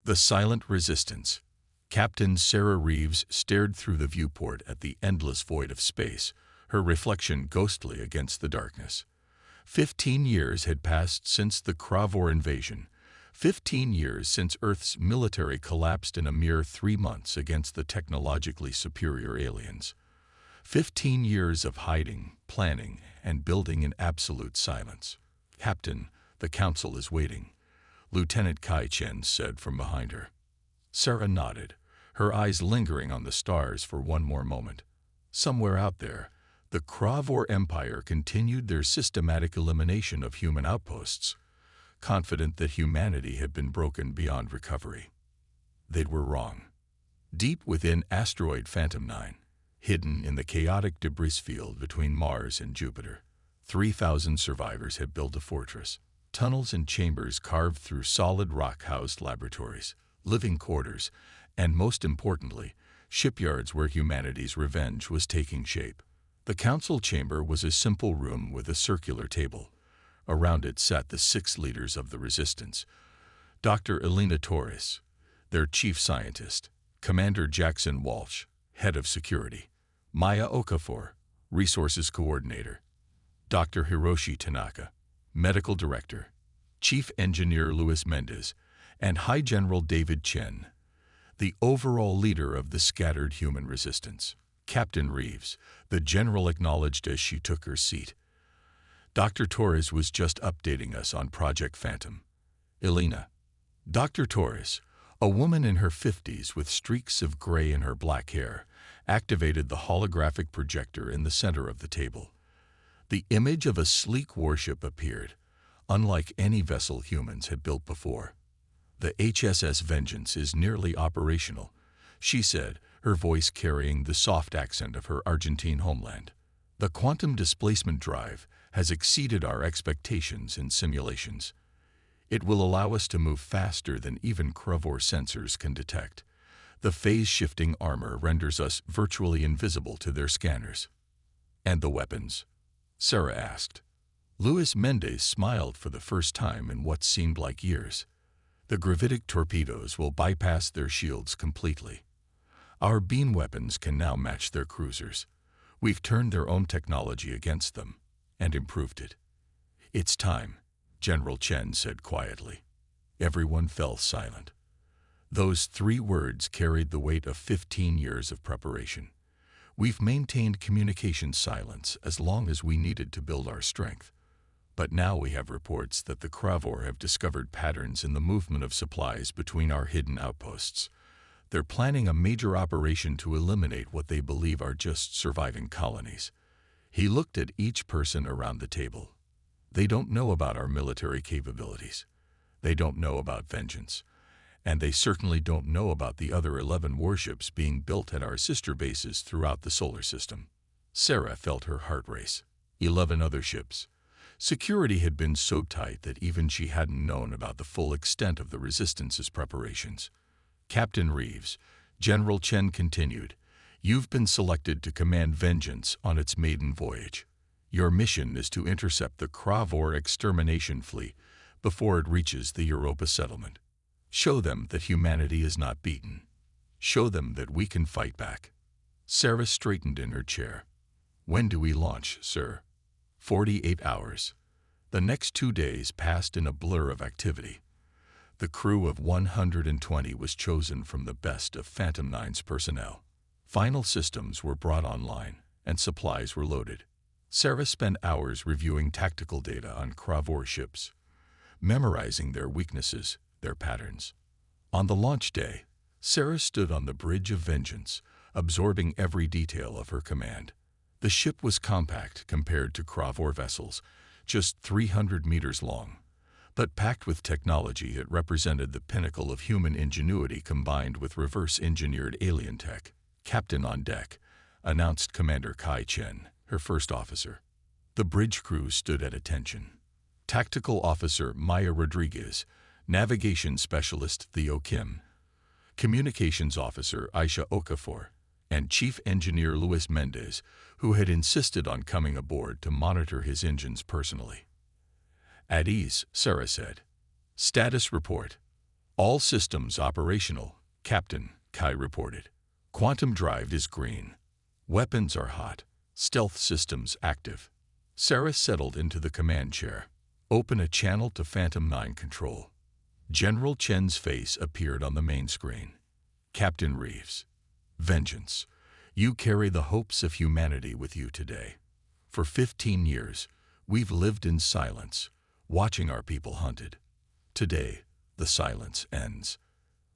The silent resistance. Captain Sarah Reeves stared through the viewport at the endless void of space, her reflection ghostly against the darkness. 15 years had passed since the Kravor invasion. 15 years since Earth's military collapsed in a mere 3 months against the technologically superior aliens. 15 years of hiding, planning, and building in absolute silence. "Captain, the Council is waiting," Lieutenant Kai Chen said from behind her. Sarah nodded, her eyes lingering on the stars for one more moment. Somewhere out there, the Kravor Empire continued their systematic elimination of human outposts, confident that humanity had been broken beyond recovery. They were wrong. Deep within asteroid Phantom 9, hidden in the chaotic debris field between Mars and Jupiter, 3,000 survivors had built a fortress. Tunnels and chambers carved through solid rock-housed laboratories, living quarters, and most importantly, shipyards where humanity's revenge was taking shape. The council chamber was a simple room with a circular table. Around it sat the 6 leaders of the resistance: Dr. Elena Torres, their chief scientist; Commander Jackson Walsh, head of security; Maya Okafor, resources coordinator; Dr. Hiroshi Tanaka, medical director; Chief Engineer Luis Mendez; and High General David Chen, the overall leader of the scattered human resistance. Captain Reeves, the general acknowledged as she took her seat. Dr. Torres was just updating us on Project Phantom. Elena. Dr. Torres, a woman in her 50s with streaks of gray in her black hair, activated the holographic projector in the center of the table. The image of a sleek warship appeared, unlike any vessel humans had built before. "The HSS Vengeance is nearly operational," she said, her voice carrying the soft accent of her Argentine homeland. "The quantum displacement drive has exceeded our expectations in simulations. It will allow us to move faster than even Kravor sensors can detect. The phase-shifting armor renders us virtually invisible to their scanners." "And the weapons?" Sarah asked. Luis Mendez smiled for the first time in what seemed like years. "The gravitic torpedoes will bypass their shields completely. Our beam weapons can now match their cruisers. We've turned their own technology against them and improved it." "It's time," General Chen said quietly. Everyone fell silent. Those 3 words carried the weight of 15 years of preparation. We've maintained communication silence as long as we needed to build our strength. But now we have reports that the Kravor have discovered patterns in the movement of supplies between our hidden outposts. They're planning a major operation to eliminate what they believe are just surviving colonies. He looked at each person around the table. They don't know about our military capabilities. They don't know about vengeance. And they certainly don't know about the other 11 warships being built at our sister bases throughout the solar system. Sarah felt her heart race. 11 other ships. Security had been so tight that even she hadn't known about the full extent of the Resistance's preparations. "Captain Reeves," General Chen continued, "you've been selected to command Vengeance on its maiden voyage. Your mission is to intercept the Kravor extermination fleet before it reaches the Europa settlement. Show them that humanity is not beaten. Show them that we can fight back." Sarah straightened in her chair. "When do we launch, sir?" 48 hours. The next 2 days passed in a blur of activity. The crew of 120 was chosen from the best of Phantom 9's personnel. Final systems were brought online, and supplies were loaded. Sarah spent hours reviewing tactical data on Kravor ships, memorizing their weaknesses, their patterns. On the launch day, Sarah stood on the bridge of Vengeance, absorbing every detail of her command. The ship was compact compared to Kravor vessels, just 300 meters long, but packed with technology that represented the pinnacle of human ingenuity combined with reverse-engineered alien tech. "Captain on deck," announced Commander Kai Chen, her first officer. The bridge crew stood at attention. Tactical Officer Maya Rodriguez, Navigation Specialist Theo Kim, Communications Officer Aisha Okafor, and Chief Engineer Luis Mendez, who had insisted on coming aboard to monitor his engines personally. "At ease," Sarah said. "Status report." All systems operational, Captain, Kai reported. Quantum drive is green. Weapons are hot. Stealth systems active. Sarah settled into the command chair. Open a channel to Phantom 9 control. General Chen's face appeared on the main screen. Captain Reeves. Vengeance. You carry the hopes of humanity with you today. For 15 years, we've lived in silence, watching our people hunted. Today, the silence ends.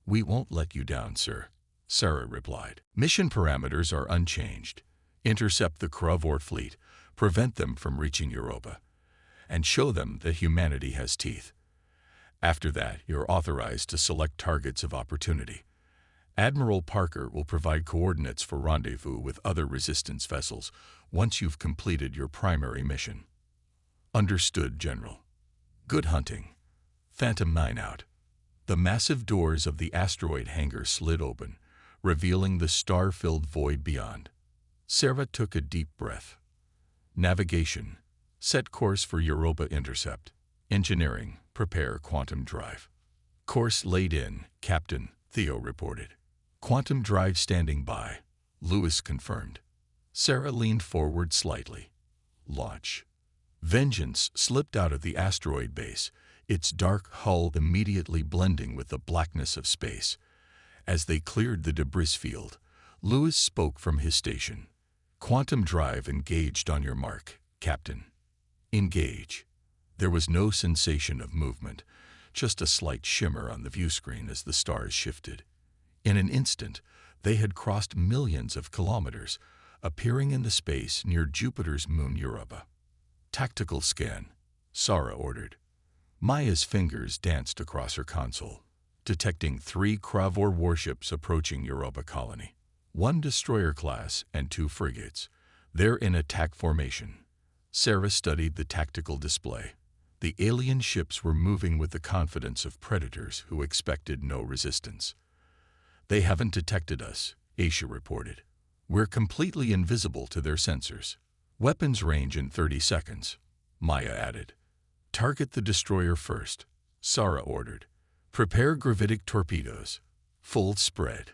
We won't let you down, sir, Sarah replied. Mission parameters are unchanged. Intercept the Warfleet, prevent them from reaching Europa, and show them that humanity has teeth. After that, you're authorized to select targets of opportunity. Admiral Parker will provide coordinates for rendezvous with other resistance vessels once you've completed your primary mission. Understood, General. Good hunting. Phantom 9 out. The massive doors of the asteroid hangar slid open, revealing the star-filled void beyond. Sarah took a deep breath. Navigation. Set course for Europa intercept. Engineering. Prepare quantum drive. Course laid in, Captain, Theo reported. Quantum drive standing by. Lewis confirmed. Sarah leaned forward slightly. Launch. Vengeance slipped out of the asteroid base, its dark hull immediately blending with the blackness of space. As they cleared the debris field, Lewis spoke from his station. Quantum drive engaged on your mark, Captain. Engage. There was no sensation of movement, just a slight shimmer on the view screen as the stars shifted. In an instant, they had crossed millions of kilometers, appearing in the space near Jupiter's moon Europa. Tactical scan, Sarah ordered. Maya's fingers danced across her console, detecting 3 Kravor warships approaching Europa colony. 1 destroyer class and 2 frigates. They're in attack formation. Sarah studied the tactical display. The alien ships were moving with the confidence of predators who expected no resistance. They haven't detected us, Aisha reported. We're completely invisible to their sensors. Weapons range in 30 seconds, Maya added. Target the destroyer first, Sarah ordered. Prepare gravitic torpedoes. Full spread.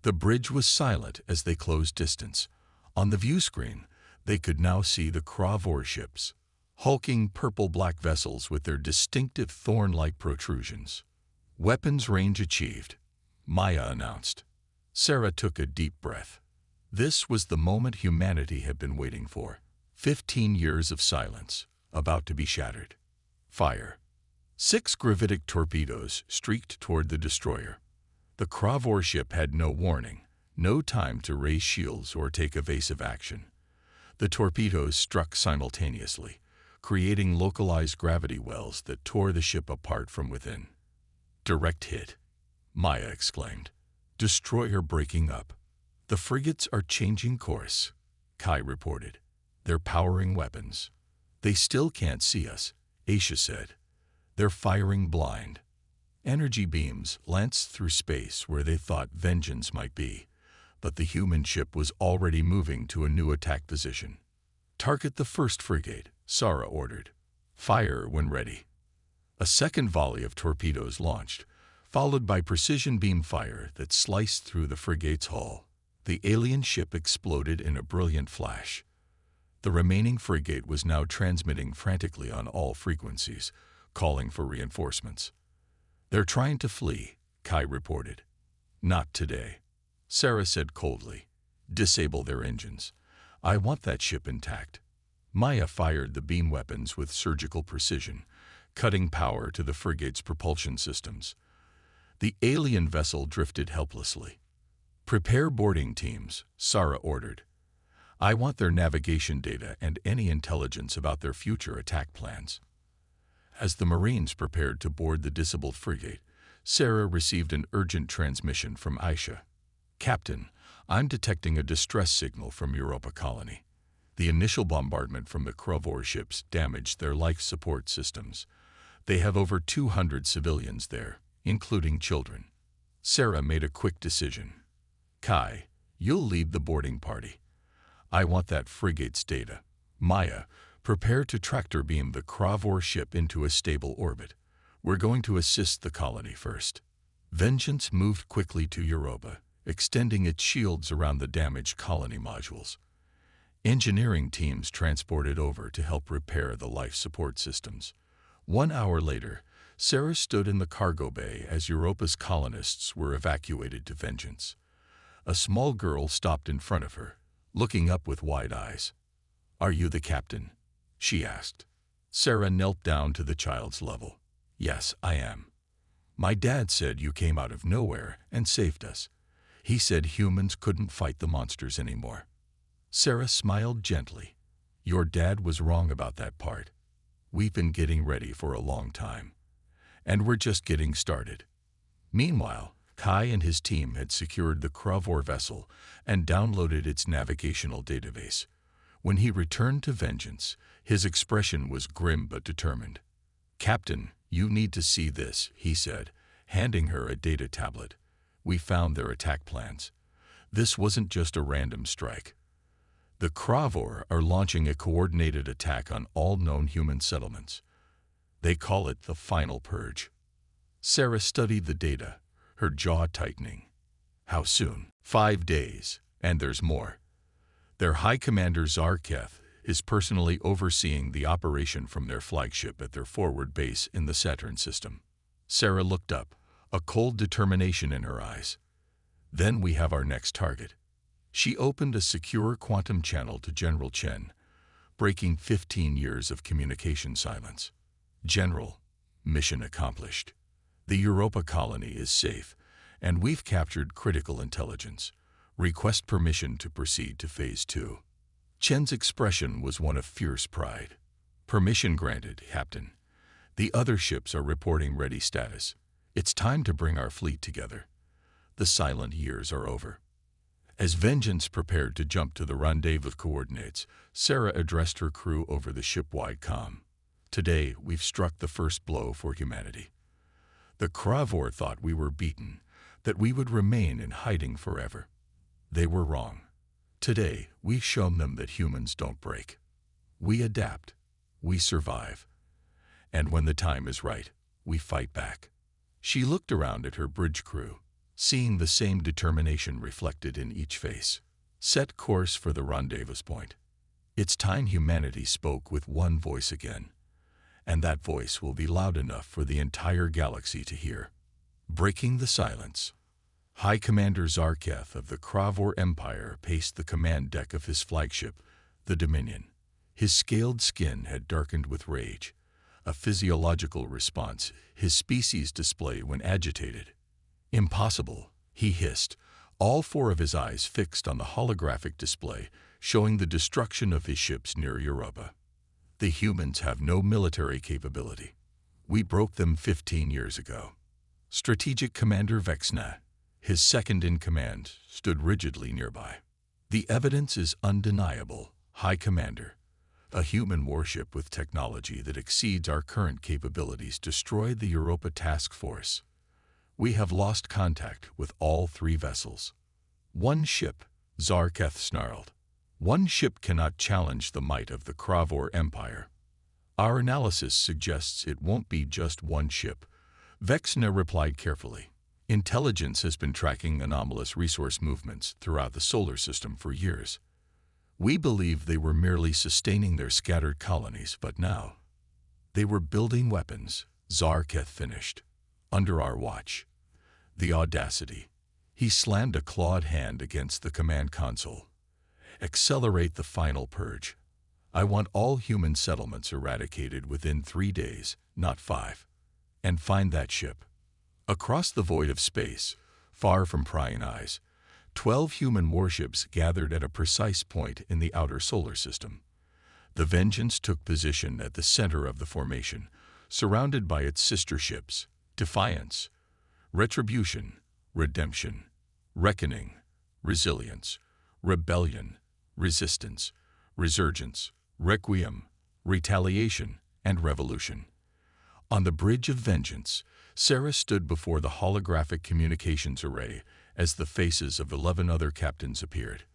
The bridge was silent as they closed distance. On the view screen, they could now see the Kravor ships, hulking purple-black vessels with their distinctive thorn-like protrusions. Weapons range achieved, Maya announced. Sarah took a deep breath. This was the moment humanity had been waiting for. 15 years of silence, about to be shattered. Fire. 6 gravitic torpedoes streaked toward the destroyer. The Kravor ship had no warning, no time to raise shields or take evasive action. The torpedoes struck simultaneously, creating localized gravity wells that tore the ship apart from within. Direct hit, Maya exclaimed. Destroyer breaking up. The frigates are changing course, Kai reported. They're powering weapons. They still can't see us, Aisha said. They're firing blind. Energy beams lanced through space where they thought Vengeance might be, but the human ship was already moving to a new attack position. Target the first frigate, Sarah ordered. Fire when ready. A second volley of torpedoes launched, followed by precision beam fire that sliced through the frigate's hull. The alien ship exploded in a brilliant flash. The remaining frigate was now transmitting frantically on all frequencies, calling for reinforcements. They're trying to flee, Kai reported. Not today, Sarah said coldly. Disable their engines. I want that ship intact. Maya fired the beam weapons with surgical precision, cutting power to the frigate's propulsion systems. The alien vessel drifted helplessly. Prepare boarding teams, Sarah ordered. I want their navigation data and any intelligence about their future attack plans. As the Marines prepared to board the disabled frigate, Sarah received an urgent transmission from Aisha. Captain, I'm detecting a distress signal from Europa colony. The initial bombardment from the Kravor ships damaged their life support systems. They have over 200 civilians there, including children. Sarah made a quick decision. Kai, you'll lead the boarding party. I want that frigate's data. Maya, prepare to tractor beam the Kravor ship into a stable orbit. We're going to assist the colony first. Vengeance moved quickly to Europa, extending its shields around the damaged colony modules. Engineering teams transported over to help repair the life support systems. 1 hour later, Sarah stood in the cargo bay as Europa's colonists were evacuated to Vengeance. A small girl stopped in front of her, looking up with wide eyes. "Are you the captain?" she asked. Sarah knelt down to the child's level. "Yes, I am. My dad said you came out of nowhere and saved us. He said humans couldn't fight the monsters anymore." Sarah smiled gently. "Your dad was wrong about that part. We've been getting ready for a long time. And we're just getting started." Meanwhile, Kai and his team had secured the Kravor vessel and downloaded its navigational database. When he returned to Vengeance, his expression was grim but determined. "Captain, you need to see this," he said, handing her a data tablet. "We found their attack plans. This wasn't just a random strike. The Kravor are launching a coordinated attack on all known human settlements. They call it the Final Purge." Sarah studied the data, her jaw tightening. "How soon?" "5 days, and there's more. Their High Commander Zarketh is personally overseeing the operation from their flagship at their forward base in the Saturn system." Sarah looked up, a cold determination in her eyes. "Then we have our next target." She opened a secure quantum channel to General Chen, breaking 15 years of communication silence. "General, mission accomplished. The Europa colony is safe, and we've captured critical intelligence. Request permission to proceed to Phase 2. Chen's expression was one of fierce pride. "Permission granted, Captain. The other ships are reporting ready status. It's time to bring our fleet together. The silent years are over." As Vengeance prepared to jump to the rendezvous coordinates, Sarah addressed her crew over the ship-wide comm. "Today, we've struck the first blow for humanity. The Kravor thought we were beaten, that we would remain in hiding forever. They were wrong. Today, we've shown them that humans don't break. We adapt. We survive. And when the time is right, we fight back." She looked around at her bridge crew, seeing the same determination reflected in each face. "Set course for the rendezvous point. It's time humanity spoke with one voice again. And that voice will be loud enough for the entire galaxy to hear." Breaking the silence, High Commander Zarketh of the Kravor Empire paced the command deck of his flagship, the Dominion. His scaled skin had darkened with rage, a physiological response his species display when agitated. "Impossible," he hissed, all 4 of his eyes fixed on the holographic display showing the destruction of his ships near Europa. "The humans have no military capability. We broke them 15 years ago." Strategic Commander Vexna, his second-in-command, stood rigidly nearby. "The evidence is undeniable, High Commander. A human warship with technology that exceeds our current capabilities destroyed the Europa Task Force. We have lost contact with all 3 vessels." "One ship," Zarketh snarled. "One ship cannot challenge the might of the Kravor Empire." "Our analysis suggests it won't be just one ship," Vexna replied carefully. "Intelligence has been tracking anomalous resource movements throughout the solar system for years. We believe they were merely sustaining their scattered colonies, but now they were building weapons," Zarketh finished. "Under our watch. The audacity." He slammed a clawed hand against the command console. "Accelerate the final purge. I want all human settlements eradicated within 3 days, not 5. And find that ship." Across the void of space, far from prying eyes, 12 human warships gathered at a precise point in the outer solar system. The Vengeance took position at the center of the formation, surrounded by its sister ships: Defiance, Retribution, Redemption, Reckoning, Resilience, Rebellion, Resistance, Resurgence, Requiem, Retaliation, and Revolution. On the bridge of Vengeance, Sarah stood before the holographic communications array as the faces of 11 other captains appeared.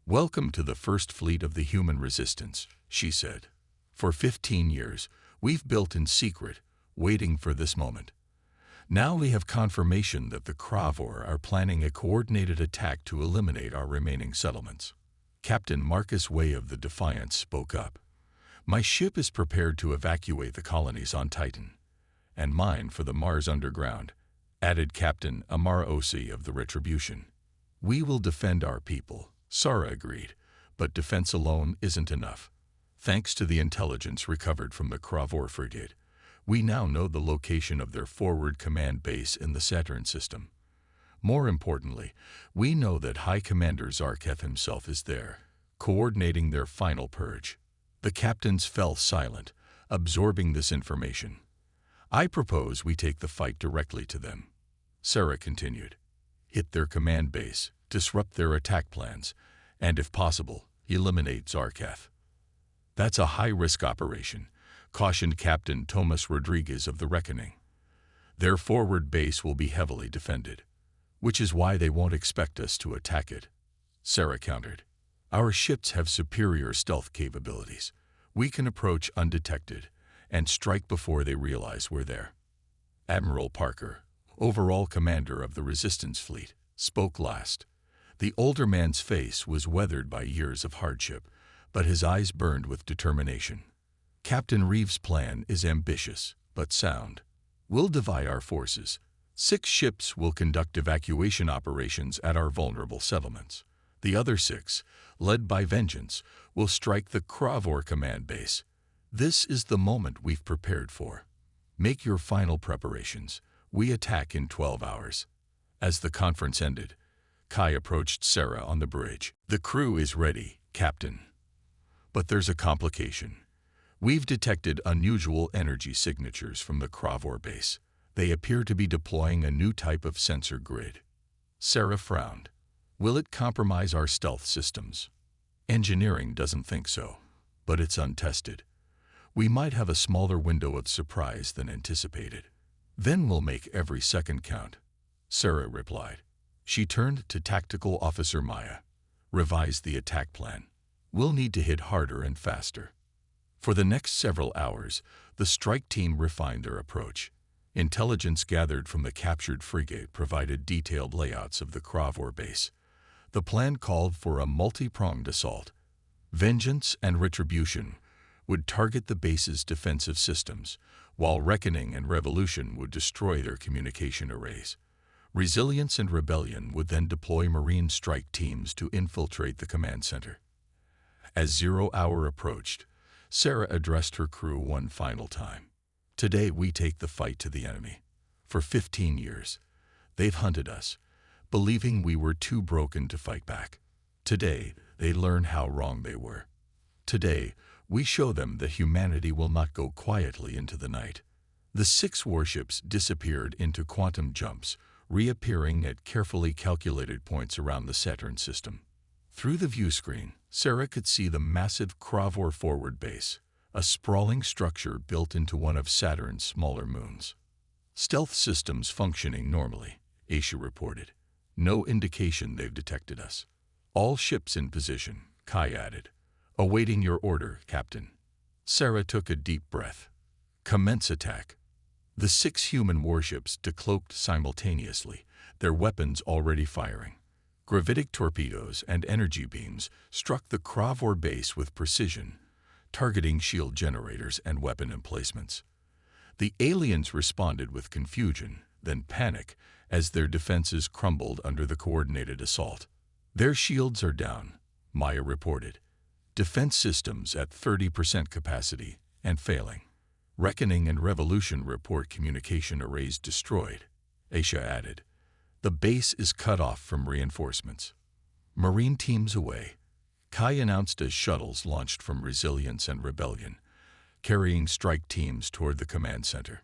"Welcome to the First Fleet of the Human Resistance," she said. "For 15 years, we've built in secret, waiting for this moment. Now we have confirmation that the Kravor are planning a coordinated attack to eliminate our remaining settlements. Captain Marcus Way of the Defiance spoke up. My ship is prepared to evacuate the colonies on Titan, and mine for the Mars underground, added Captain Amara Osi of the Retribution. We will defend our people, Sara agreed, but defense alone isn't enough. Thanks to the intelligence recovered from the Kravor frigate, we now know the location of their forward command base in the Saturn system. More importantly, we know that High Commander Zarketh himself is there, coordinating their final purge. The captains fell silent, absorbing this information. I propose we take the fight directly to them. Sara continued. Hit their command base, disrupt their attack plans, and if possible, eliminate Zarketh. That's a high-risk operation, cautioned Captain Tomas Rodriguez of the Reckoning. Their forward base will be heavily defended, which is why they won't expect us to attack it. Sara countered. Our ships have superior stealth capabilities. We can approach undetected and strike before they realize we're there. Admiral Parker, overall commander of the Resistance Fleet, spoke last. The older man's face was weathered by years of hardship, but his eyes burned with determination. Captain Reeves' plan is ambitious, but sound. We'll divide our forces. 6 ships will conduct evacuation operations at our vulnerable settlements. The other 6, led by Vengeance, will strike the Kravor command base. This is the moment we've prepared for. Make your final preparations. We attack in 12 hours. As the conference ended, Kai approached Sara on the bridge. The crew is ready, Captain. But there's a complication. We've detected unusual energy signatures from the Kravor base. They appear to be deploying a new type of sensor grid. Sara frowned. Will it compromise our stealth systems? Engineering doesn't think so, but it's untested. We might have a smaller window of surprise than anticipated. Then we'll make every second count, Sara replied. She turned to Tactical Officer Maya. Revise the attack plan. We'll need to hit harder and faster. For the next several hours, the strike team refined their approach. Intelligence gathered from the captured frigate provided detailed layouts of the Kravor base. The plan called for a multi-pronged assault. Vengeance and Retribution would target the base's defensive systems, while Reckoning and Revolution would destroy their communication arrays. Resilience and Rebellion would then deploy Marine strike teams to infiltrate the command center. As 0 hour approached, Sara addressed her crew one final time. Today we take the fight to the enemy. For 15 years, they've hunted us, believing we were too broken to fight back. Today, they learn how wrong they were. Today, we show them that humanity will not go quietly into the night. The 6 warships disappeared into quantum jumps, reappearing at carefully calculated points around the Saturn system. Through the view screen, Sara could see the massive Kravor forward base, a sprawling structure built into one of Saturn's smaller moons. Stealth systems functioning normally, Aisha reported. No indication they've detected us. All ships in position, Kai added. Awaiting your order, Captain. Sara took a deep breath. Commence attack. The 6 human warships decloaked simultaneously, their weapons already firing. Gravitic torpedoes and energy beams struck the Kravor base with precision, targeting shield generators and weapon emplacements. The aliens responded with confusion, then panic, as their defenses crumbled under the coordinated assault. Their shields are down, Maya reported. Defense systems at 30% capacity and failing. Reckoning and Revolution report communication arrays destroyed, Aisha added. The base is cut off from reinforcements. Marine teams away, Kai announced as shuttles launched from Resilience and Rebellion, carrying strike teams toward the command center.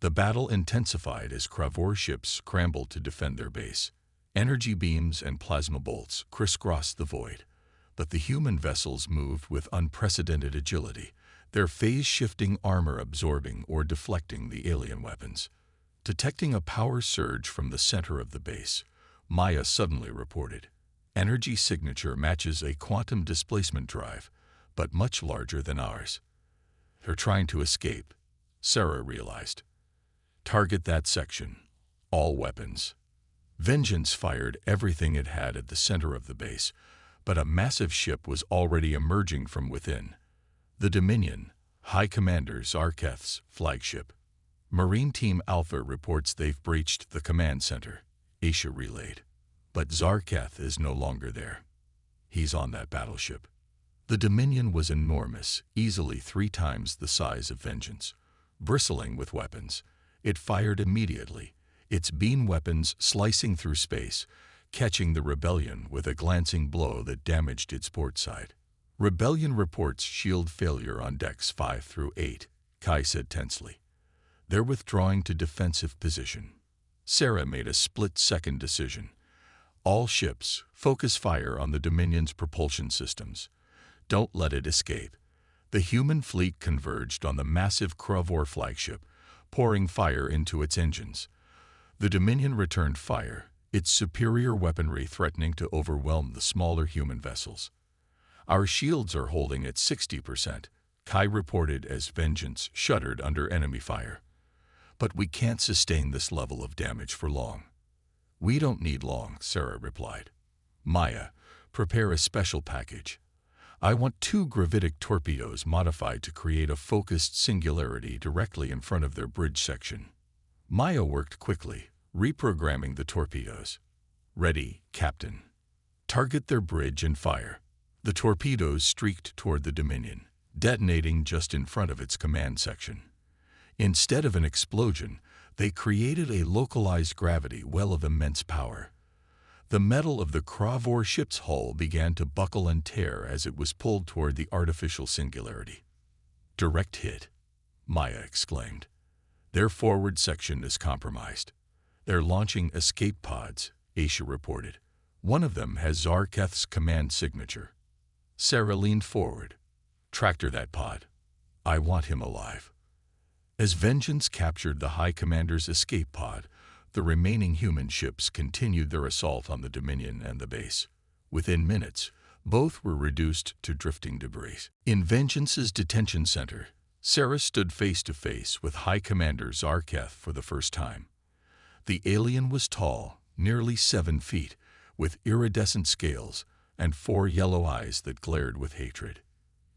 The battle intensified as Kravor ships scrambled to defend their base. Energy beams and plasma bolts crisscrossed the void, but the human vessels moved with unprecedented agility, their phase-shifting armor absorbing or deflecting the alien weapons. Detecting a power surge from the center of the base, Maya suddenly reported. Energy signature matches a quantum displacement drive, but much larger than ours. They're trying to escape, Sara realized. Target that section, all weapons. Vengeance fired everything it had at the center of the base, but a massive ship was already emerging from within. The Dominion, High Commander Zarketh's flagship. Marine Team Alpha reports they've breached the command center, Asia relayed. But Zarketh is no longer there. He's on that battleship. The Dominion was enormous, easily 3 times the size of Vengeance. Bristling with weapons, it fired immediately, its beam weapons slicing through space, catching the Rebellion with a glancing blow that damaged its port side. Rebellion reports shield failure on decks 5 through 8, Kai said tensely. They're withdrawing to defensive position. Sarah made a split-second decision. All ships, focus fire on the Dominion's propulsion systems. Don't let it escape. The human fleet converged on the massive Kravor flagship, pouring fire into its engines. The Dominion returned fire, its superior weaponry threatening to overwhelm the smaller human vessels. Our shields are holding at 60%, Kai reported as Vengeance shuddered under enemy fire. But we can't sustain this level of damage for long. We don't need long, Sarah replied. Maya, prepare a special package. I want 2 gravitic torpedoes modified to create a focused singularity directly in front of their bridge section. Maya worked quickly, reprogramming the torpedoes. Ready, Captain. Target their bridge and fire. The torpedoes streaked toward the Dominion, detonating just in front of its command section. Instead of an explosion, they created a localized gravity well of immense power. The metal of the Kravor ship's hull began to buckle and tear as it was pulled toward the artificial singularity. Direct hit, Maya exclaimed. Their forward section is compromised. They're launching escape pods, Asia reported. One of them has Zarketh's command signature. Sarah leaned forward. Tractor that pod. I want him alive. As Vengeance captured the High Commander's escape pod, the remaining human ships continued their assault on the Dominion and the base. Within minutes, both were reduced to drifting debris. In Vengeance's detention center, Sarah stood face to face with High Commander Zarketh for the first time. The alien was tall, nearly 7 feet, with iridescent scales and 4 yellow eyes that glared with hatred.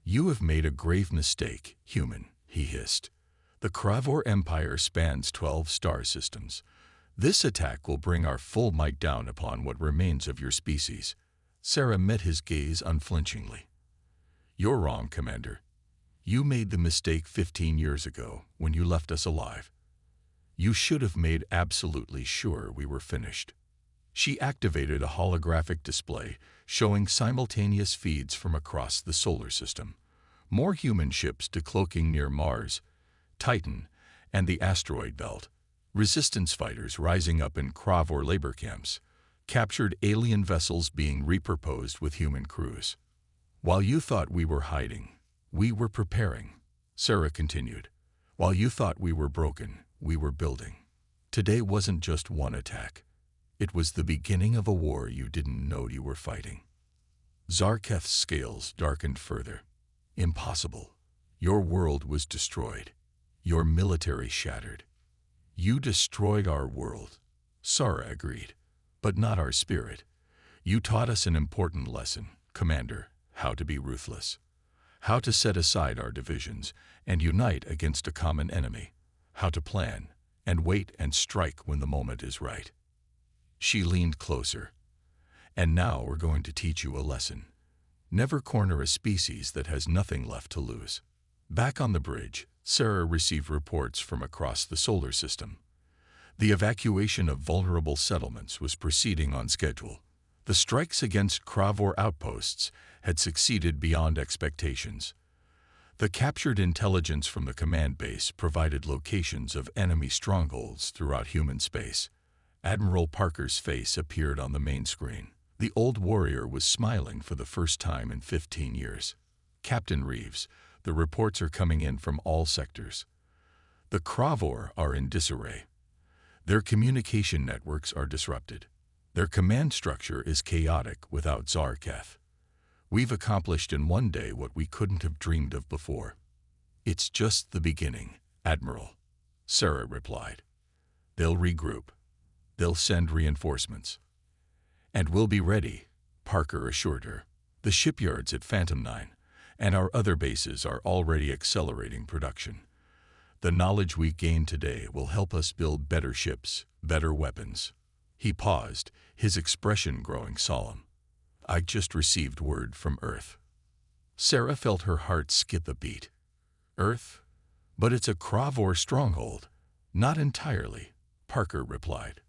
You have made a grave mistake, human, he hissed. The Kravor Empire spans 12 star systems. This attack will bring our full might down upon what remains of your species. Sarah met his gaze unflinchingly. You're wrong, Commander. You made the mistake 15 years ago when you left us alive. You should have made absolutely sure we were finished. She activated a holographic display showing simultaneous feeds from across the solar system. More human ships decloaking near Mars, Titan, and the asteroid belt. Resistance fighters rising up in Kravor labor camps. Captured alien vessels being repurposed with human crews. While you thought we were hiding, we were preparing, Sarah continued. While you thought we were broken, we were building. Today wasn't just one attack. It was the beginning of a war you didn't know you were fighting. Zarketh's scales darkened further. Impossible. Your world was destroyed. Your military shattered. You destroyed our world. Sarah agreed. But not our spirit. You taught us an important lesson, Commander, how to be ruthless. How to set aside our divisions and unite against a common enemy. How to plan and wait and strike when the moment is right. She leaned closer. And now we're going to teach you a lesson. Never corner a species that has nothing left to lose. Back on the bridge, Sarah received reports from across the solar system. The evacuation of vulnerable settlements was proceeding on schedule. The strikes against Kravor outposts had succeeded beyond expectations. The captured intelligence from the command base provided locations of enemy strongholds throughout human space. Admiral Parker's face appeared on the main screen. The old warrior was smiling for the first time in 15 years. Captain Reeves, the reports are coming in from all sectors. The Kravor are in disarray. Their communication networks are disrupted. Their command structure is chaotic without Zarketh. We've accomplished in one day what we couldn't have dreamed of before. It's just the beginning, Admiral, Sarah replied. They'll regroup. They'll send reinforcements. And we'll be ready, Parker assured her. The shipyards at Phantom 9 and our other bases are already accelerating production. The knowledge we gain today will help us build better ships, better weapons. He paused, his expression growing solemn. I just received word from Earth. Sarah felt her heart skip a beat. Earth? But it's a Cravor stronghold. Not entirely, Parker replied.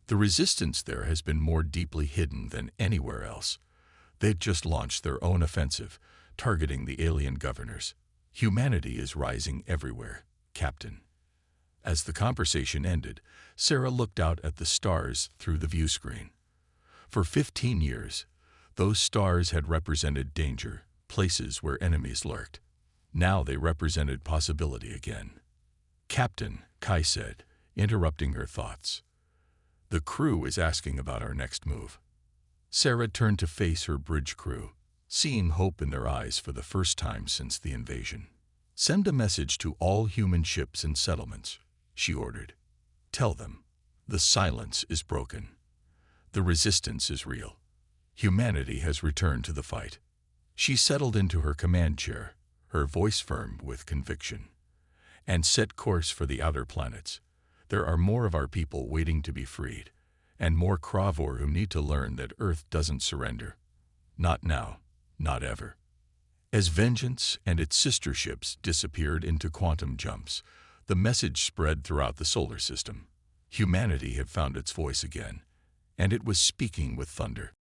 The resistance there has been more deeply hidden than anywhere else. They've just launched their own offensive, targeting the alien governors. Humanity is rising everywhere, Captain. As the conversation ended, Sarah looked out at the stars through the view screen. For 15 years, those stars had represented danger, places where enemies lurked. Now they represented possibility again. Captain, Kai said, interrupting her thoughts. The crew is asking about our next move. Sarah turned to face her bridge crew, seeing hope in their eyes for the first time since the invasion. Send a message to all human ships and settlements, she ordered. Tell them, the silence is broken. The resistance is real. Humanity has returned to the fight. She settled into her command chair, her voice firm with conviction. And set course for the outer planets. There are more of our people waiting to be freed, and more Cravor who need to learn that Earth doesn't surrender. Not now, not ever. As Vengeance and its sister ships disappeared into quantum jumps, the message spread throughout the solar system. Humanity had found its voice again, and it was speaking with thunder.